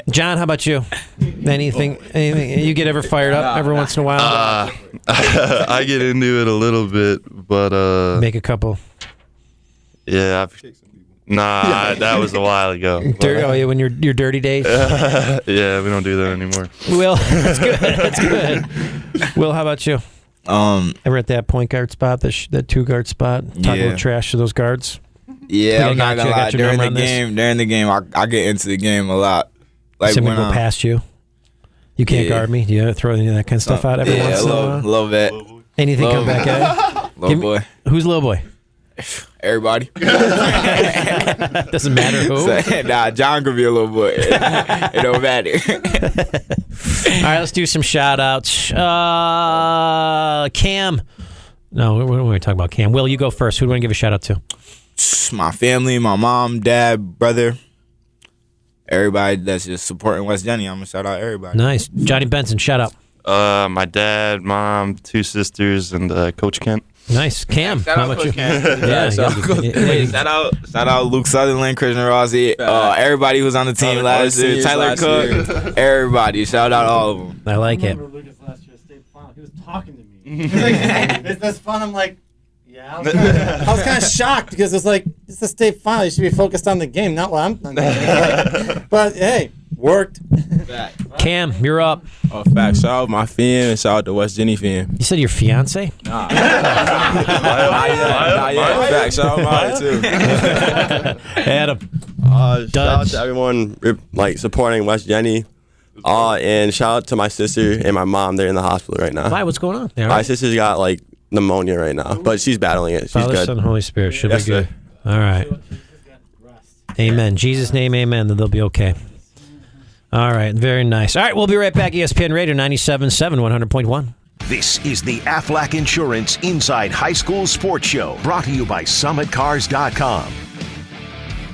John, how about you? Anything you get ever fired up every once in a while? I get into it a little bit, but Make a couple. yeah, that was a while ago. When your dirty days. Yeah, we don't do that anymore. Will, that's good. That's good. Will, how about you? Ever at that point guard spot, that 2-guard spot, talking about trash to those guards? Yeah, I I'm not gonna lie. During the game, I get into the game a lot. Like Somebody when go past you. You can't guard me. Do you throw any of that kind of stuff out every once in a while? a little bit. Anything Little come back at you? Little boy. Who's little boy? Everybody. Doesn't matter who. So, nah, John could be a little boy. It don't matter. All right, let's do some shout outs. Cam. No, we don't want to talk about Cam. Will, you go first. Who do you want to give a shout out to? My family, my mom, dad, brother, everybody that's just supporting West Genesee. I'm gonna shout out everybody. Nice. Johnny Benson, shout out. My dad, mom, 2 sisters, and Coach Kent. Nice. Cam, Shout how out about you? Coach Kent. Yeah, Shout out Luke Sutherland, Christian Rossi, everybody who's on the team last year, Tyler Cook, everybody. Shout out all of them. I like it. Lucas last year state final. He was talking to me. He's like, hey, is this fun? I'm like, yeah. I was kind of shocked because it's like, it's the state final. You should be focused on the game, not what I'm thinking. But hey, worked. Cam, you're up. Oh, fact. Shout out my fam and shout out to West Genesee fam. You said your fiance? Nah. Not yet. Fact. Shout out mine too. Adam. Shout out to everyone like supporting West Genesee. And shout out to my sister and my mom. They're in the hospital right now. Why? What's going on? My sister's got like pneumonia right now, but she's battling it. She's Father, good. Son, Holy Spirit should Yes, be good. sir. All right. Amen. Jesus' name, amen. That they'll be okay. All right. Very nice. All right. We'll be right back. ESPN Radio 97.7, 100.1. This is the Aflac Insurance Inside High School Sports Show, brought to you by SummitCars.com.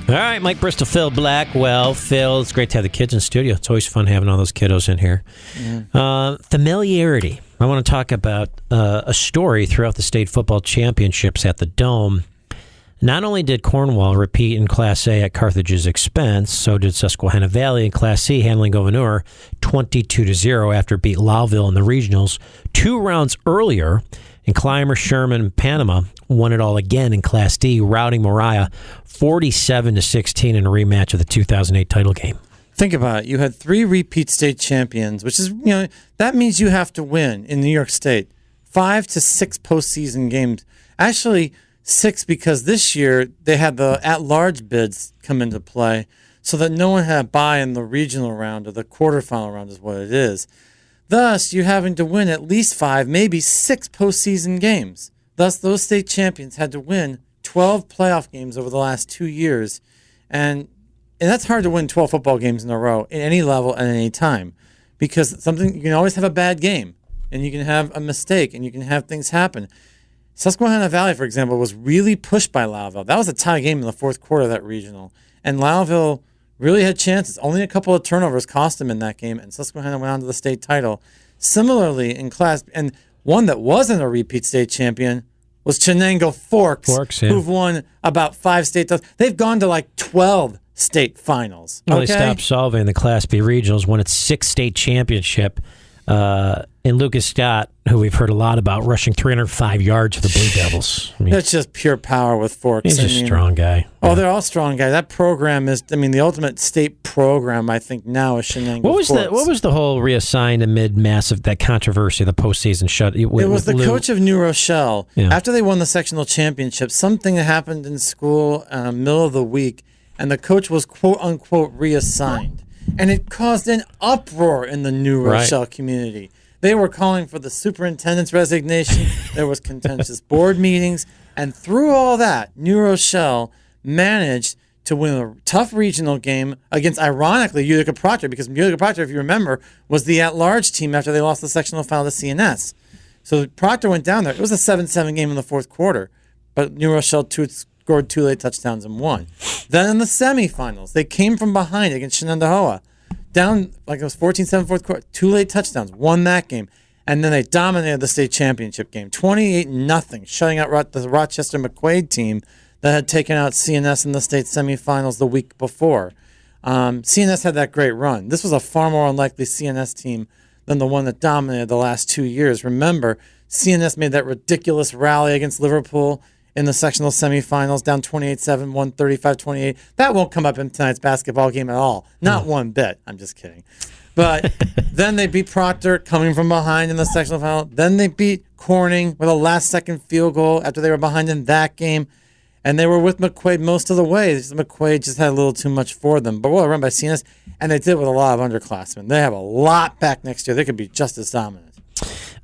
All right, Mike Bristol, Phil Blackwell. Phil, it's great to have the kids in studio. It's always fun having all those kiddos in here. Familiarity. I want to talk about a story throughout the state football championships at the Dome. Not only did Cornwall repeat in Class A at Carthage's expense, so did Susquehanna Valley in Class C, handling Gouverneur 22-0 after it beat Lowville in the regionals 2 rounds earlier. And Clymer, Sherman, and Panama won it all again in Class D, routing Moriah 47-16 in a rematch of the 2008 title game. Think about it. You had 3 repeat state champions, which is, that means you have to win in New York State 5 to 6 postseason games. Actually, 6 because this year they had the at-large bids come into play so that no one had a bye in the regional round or the quarterfinal round is what it is. Thus, you're having to win at least 5, maybe 6 postseason games. Thus, those state champions had to win 12 playoff games over the last 2 years. And that's hard to win 12 football games in a row at any level at any time because you can always have a bad game and you can have a mistake and you can have things happen. Susquehanna Valley, for example, was really pushed by Lowville. That was a tie game in the fourth quarter of that regional. And Lowville really had chances. Only a couple of turnovers cost them in that game, and Susquehanna went on to the state title. Similarly, in Class, and one that wasn't a repeat state champion was Chenango Forks who've won about 5 state titles. They've gone to like 12 state finals. Well, they stopped solving the Class B regionals, won its 6th state championship. And Lucas Scott, who we've heard a lot about, rushing 305 yards for the Blue Devils. That's just pure power with Forks. He's a strong guy. Oh, they're all strong guys. That program is, the ultimate state program, I think, now is Shenango Forks. What was the whole reassigned amid massive, that controversy, the postseason shut? It was the coach of New Rochelle. Yeah. After they won the sectional championship, something that happened in school middle of the week, and the coach was quote-unquote reassigned. And it caused an uproar in the New Rochelle community. They were calling for the superintendent's resignation. There was contentious board meetings. And through all that, New Rochelle managed to win a tough regional game against, ironically, Utica Proctor, because Utica Proctor, if you remember, was the at-large team after they lost the sectional final to CNS. So Proctor went down there. It was a 7-7 game in the fourth quarter, but New Rochelle scored 2 late touchdowns and won. Then in the semifinals, they came from behind against Shenandoah, down like it was 14-7 fourth quarter, 2 late touchdowns, won that game. And then they dominated the state championship game, 28-0, shutting out the Rochester McQuaid team that had taken out CNS in the state semifinals the week before. CNS had that great run. This was a far more unlikely CNS team than the one that dominated the last 2 years. Remember, CNS made that ridiculous rally against Liverpool in the sectional semifinals, down 28-7, won 35-28. That won't come up in tonight's basketball game at all. Not one bit. I'm just kidding. But then they beat Proctor coming from behind in the sectional final. Then they beat Corning with a last-second field goal after they were behind in that game. And they were with McQuaid most of the way. McQuaid just had a little too much for them. But well run by CNS, and they did it with a lot of underclassmen. They have a lot back next year. They could be just as dominant.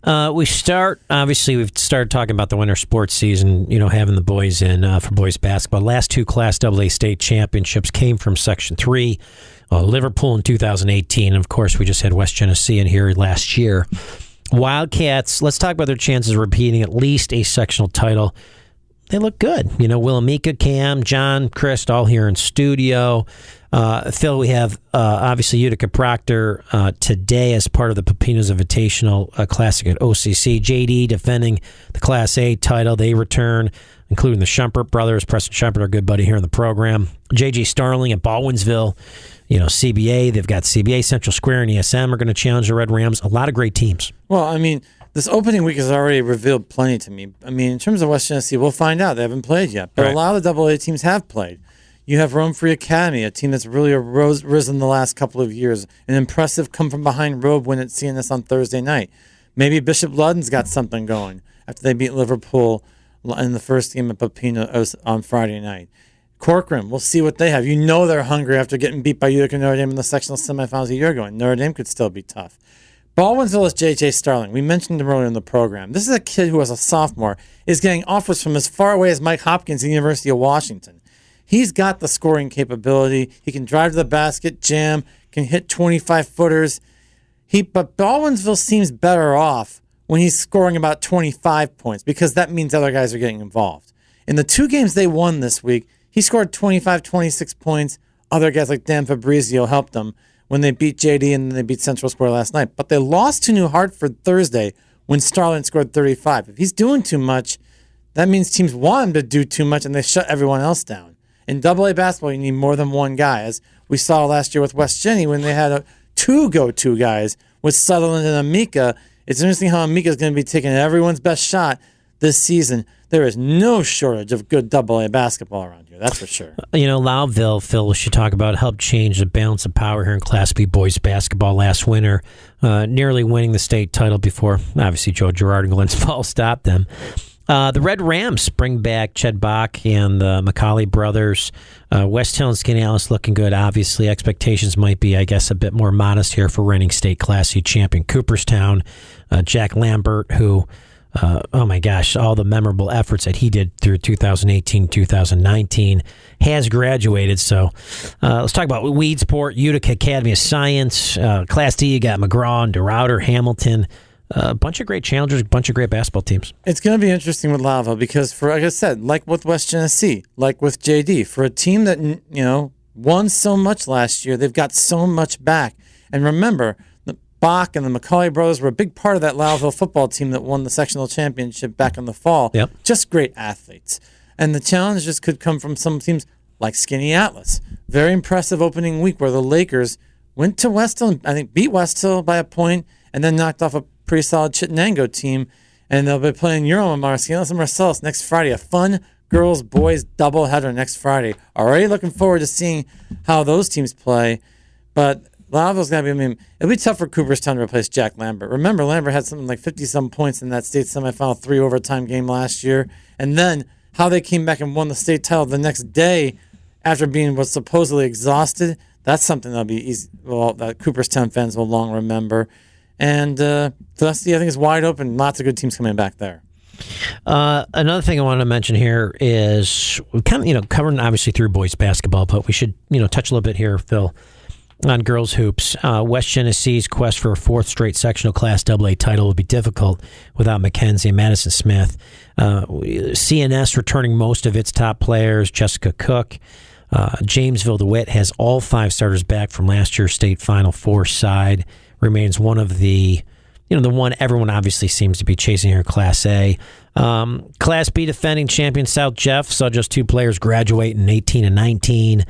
We've started talking about the winter sports season, having the boys in for boys basketball. Last 2 Class AA state championships came from Section 3, Liverpool in 2018. And of course, we just had West Genesee in here last year. Wildcats, let's talk about their chances of repeating at least a sectional title. They look good. Willamika, Cam, John, Chris, all here in studio. Phil, we have obviously Utica Proctor today as part of the Pepinos Invitational Classic at OCC. JD defending the Class A title. They return, including the Shumpert brothers. Preston Shumpert, our good buddy here in the program. JJ Starling at Baldwinsville. CBA. They've got CBA, Central Square, and ESM are going to challenge the Red Rams. A lot of great teams. Well, this opening week has already revealed plenty to me. In terms of West Genesee, we'll find out. They haven't played yet. But a lot of the AA teams have played. You have Rome Free Academy, a team that's really risen the last couple of years. An impressive come-from-behind road win at CNS on Thursday night. Maybe Bishop Ludden's got something going after they beat Liverpool in the first game at Pepino on Friday night. Corcoran, we'll see what they have. They're hungry after getting beat by Utica Notre Dame in the sectional semifinals a year ago, and Notre Dame could still be tough. Baldwinsville is J.J. Starling. We mentioned him earlier in the program. This is a kid who, as a sophomore, is getting offers from as far away as Mike Hopkins at the University of Washington. He's got the scoring capability. He can drive to the basket, jam, can hit 25-footers. But Baldwinsville seems better off when he's scoring about 25 points because that means other guys are getting involved. In the 2 games they won this week, he scored 25, 26 points. Other guys like Dan Fabrizio helped them when they beat JD and they beat Central Square last night. But they lost to New Hartford Thursday when Starling scored 35. If he's doing too much, that means teams want him to do too much and they shut everyone else down. In AA basketball, you need more than one guy, as we saw last year with West Genesee when they had 2 go-to guys with Sutherland and Amika. It's interesting how Amika is going to be taking everyone's best shot this season. There is no shortage of good AA basketball around here, that's for sure. Loudville, Phil, we should talk about, helped change the balance of power here in Class B boys basketball last winter, nearly winning the state title before, obviously, Joe Girard and Glenn Spall stopped them. The Red Rams bring back Ched Bach and the McCauley brothers. West Hill and Skaneateles looking good. Obviously, expectations might be, I guess, a bit more modest here for reigning state Class C champion Cooperstown. Jack Lambert, who... oh my gosh, all the memorable efforts that he did through 2018, 2019 has graduated. So let's talk about Weedsport, Utica Academy of Science. Class D, you got McGraw and DeRouter, Hamilton. A bunch of great challengers, a bunch of great basketball teams. It's going to be interesting with Lava because, like I said, like with West Genesee, like with JD, for a team that, won so much last year, they've got so much back. And remember, Bach and the McCauley brothers were a big part of that Loudville football team that won the sectional championship back in the fall. Yep. Just great athletes. And the challenges could come from some teams like Skaneateles. Very impressive opening week where the Lakers went to West Hill and I think beat West Hill by a point and then knocked off a pretty solid Chittenango team. And they'll be playing your alma mater, Skaneateles and Marcellus, next Friday. A fun girls-boys doubleheader next Friday. Already looking forward to seeing how those teams play. But Loudville's going to be, it'll be tough for Cooperstown to replace Jack Lambert. Remember, Lambert had something like 50-some points in that state semifinal 3 overtime game last year. And then how they came back and won the state title the next day after being was supposedly exhausted. That's something that'll be easy. Well, that Cooperstown fans will long remember. And the rest of the, I think, is wide open. Lots of good teams coming back there. Another thing I wanted to mention here is we kind of, covering obviously through boys basketball, but we should, touch a little bit here, Phil, on girls hoops. West Genesee's quest for a fourth straight sectional Class AA title will be difficult without Mackenzie and Madison Smith. CNS returning most of its top players, Jessica Cook. Jamesville-DeWitt has all 5 starters back from last year's state Final Four side. Remains one of the, the one everyone obviously seems to be chasing here, Class A. Class B defending champion South Jeff saw just 2 players graduate in 18 and 19.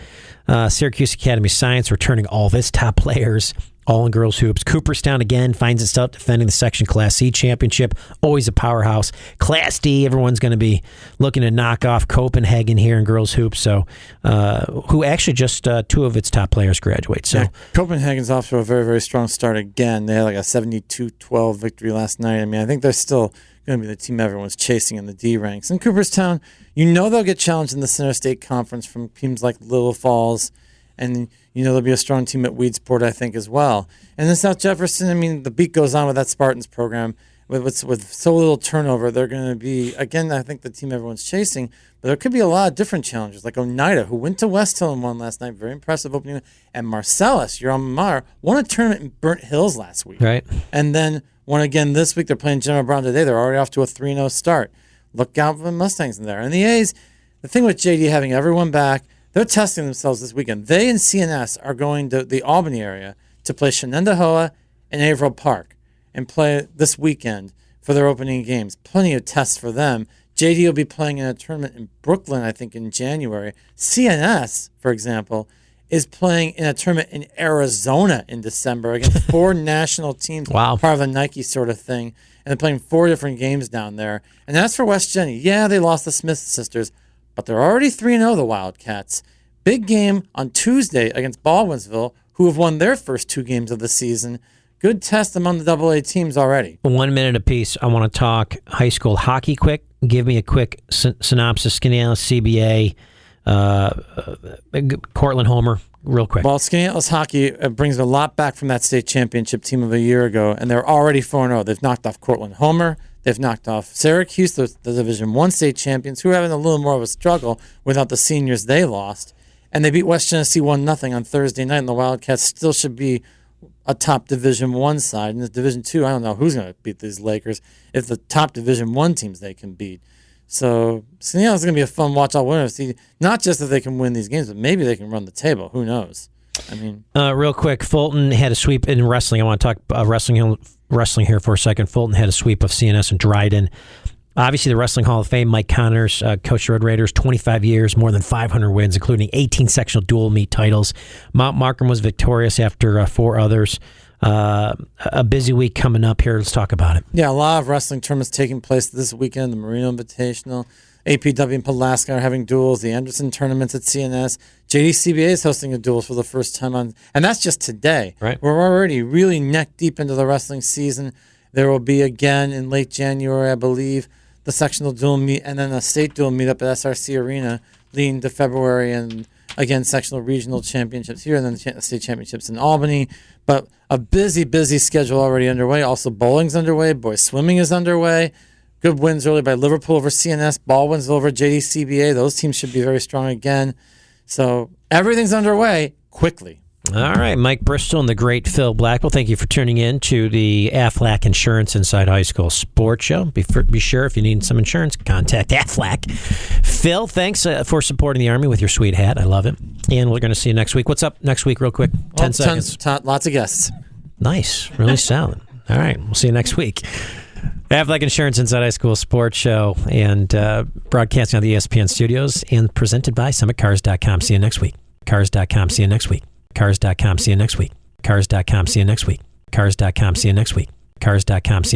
Syracuse Academy Science returning all of its top players, all in girls hoops. Cooperstown again finds itself defending the section Class C championship, always a powerhouse. Class D, everyone's going to be looking to knock off Copenhagen here in girls hoops. So, who actually just 2 of its top players graduate. So Copenhagen's off to a very, very strong start again. They had like a 72-12 victory last night. I mean, I think they're still going to be the team everyone's chasing in the D ranks. And Cooperstown, they'll get challenged in the Center State Conference from teams like Little Falls. And, there'll be a strong team at Weedsport, I think, as well. And then South Jefferson, I mean, the beat goes on with that Spartans program. With so little turnover, they're going to be, again, I think the team everyone's chasing. But there could be a lot of different challenges, like Oneida, who went to West Hill and won last night. Very impressive opening. And Marcellus, your alma mater, won a tournament in Burnt Hills last week. Right. And then won again this week. They're playing General Brown today. They're already off to a 3-0 start. Look out for the Mustangs in there. And the A's, the thing with JD having everyone back, they're testing themselves this weekend. They and CNS are going to the Albany area to play Shenendehowa and Averill Park and play this weekend for their opening games. Plenty of tests for them. JD will be playing in a tournament in Brooklyn, I think, in January. CNS, for example, is playing in a tournament in Arizona in December against 4 national teams. Wow. Part of a Nike sort of thing. And they're playing 4 different games down there. And as for West Jenny, yeah, they lost the Smith sisters, but they're already 3-0, the Wildcats. Big game on Tuesday against Baldwinsville, who have won their first 2 games of the season. Good test among the AA teams already. 1 minute apiece. I want to talk high school hockey quick. Give me a quick synopsis. Skaneateles, CBA, Cortland Homer, real quick. Well, Skaneateles hockey brings a lot back from that state championship team of a year ago, and they're already 4-0. They've knocked off Cortland Homer. They've knocked off Syracuse, the Division I state champions, who are having a little more of a struggle without the seniors they lost. And they beat West Genesee 1-0 on Thursday night, and the Wildcats still should be a top Division I side. In the Division II, I don't know who's going to beat these Lakers if the top Division I teams they can beat. So, it's going to be a fun watch all winter. See, not just that they can win these games, but maybe they can run the table. Who knows? I mean, real quick, Fulton had a sweep in wrestling. I want to talk wrestling here for a second. Fulton had a sweep of CNS and Dryden. Obviously, the Wrestling Hall of Fame, Mike Connors, coached the Red Raiders 25 years, more than 500 wins, including 18 sectional dual meet titles. Mount Markham was victorious after 4 others. A busy week coming up here. Let's talk about it. Yeah, a lot of wrestling tournaments taking place this weekend. The Marino Invitational, APW and Pulaski are having duels. The Anderson tournaments at CNS. JDCBA is hosting a duels for the first time on, and that's just today. Right. We're already really neck deep into the wrestling season. There will be again in late January, I believe, the sectional dual meet, and then a state dual meet up at SRC Arena leading to February, and again, sectional regional championships here, and then the state championships in Albany. But a busy, busy schedule already underway. Also, bowling's underway. Boys swimming is underway. Good wins early by Liverpool over CNS, Baldwinsville over JDCBA. Those teams should be very strong again. So everything's underway quickly. All right, Mike Bristol and the great Phil Blackwell, thank you for tuning in to the Aflac Insurance Inside High School Sports Show. Be sure if you need some insurance, contact Aflac. Phil, thanks for supporting the Army with your sweet hat. I love it. And we're going to see you next week. What's up next week, real quick? 10 seconds. Lots of guests. Nice. Really solid. All right, we'll see you next week. Aflac Insurance Inside High School Sports Show, and broadcasting on the ESPN studios and presented by SummitCars.com. See you next week. Cars.com. See you next week. Cars.com. See you next week. Cars.com. See you next week. Cars.com. See you next week. Cars.com. See